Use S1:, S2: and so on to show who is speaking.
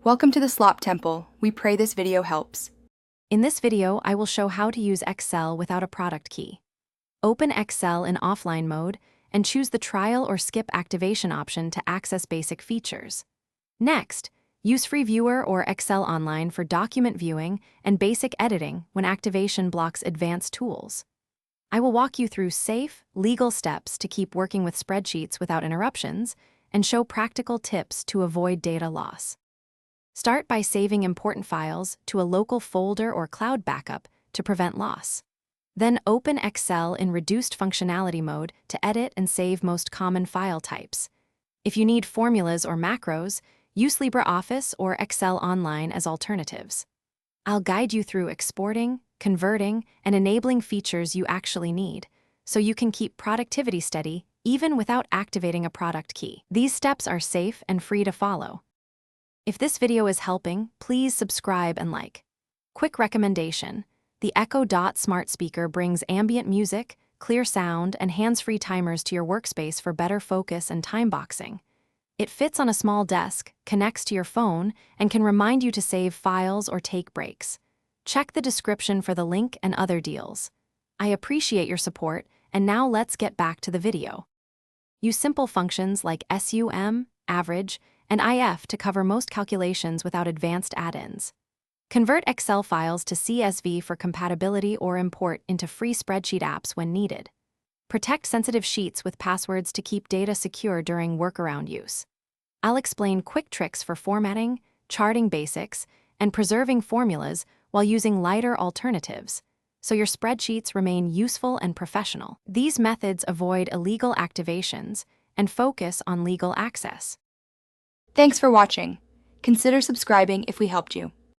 S1: Welcome to the Slop Temple. We pray this video helps.
S2: In this video, I will show how to use Excel without a product key. Open Excel in offline mode and choose the trial or skip activation option to access basic features. Next, use Free Viewer or Excel Online for document viewing and basic editing when activation blocks advanced tools. I will walk you through safe, legal steps to keep working with spreadsheets without interruptions and show practical tips to avoid data loss. Start by saving important files to a local folder or cloud backup to prevent loss. Then open Excel in reduced functionality mode to edit and save most common file types. If you need formulas or macros, use LibreOffice or Excel Online as alternatives. I'll guide you through exporting, converting, and enabling features you actually need, so you can keep productivity steady even without activating a product key. These steps are safe and free to follow. If this video is helping, please subscribe and like. Quick recommendation: the Echo Dot smart speaker brings ambient music, clear sound, and hands-free timers to your workspace for better focus and time boxing. It fits on a small desk, connects to your phone, and can remind you to save files or take breaks. Check the description for the link and other deals. I appreciate your support, and now let's get back to the video. Use simple functions like SUM, average, and IF to cover most calculations without advanced add-ins. Convert Excel files to CSV for compatibility or import into free spreadsheet apps when needed. Protect sensitive sheets with passwords to keep data secure during workaround use. I'll explain quick tricks for formatting, charting basics, and preserving formulas while using lighter alternatives, so your spreadsheets remain useful and professional. These methods avoid illegal activations and focus on legal access.
S1: Thanks for watching. Consider subscribing if we helped you.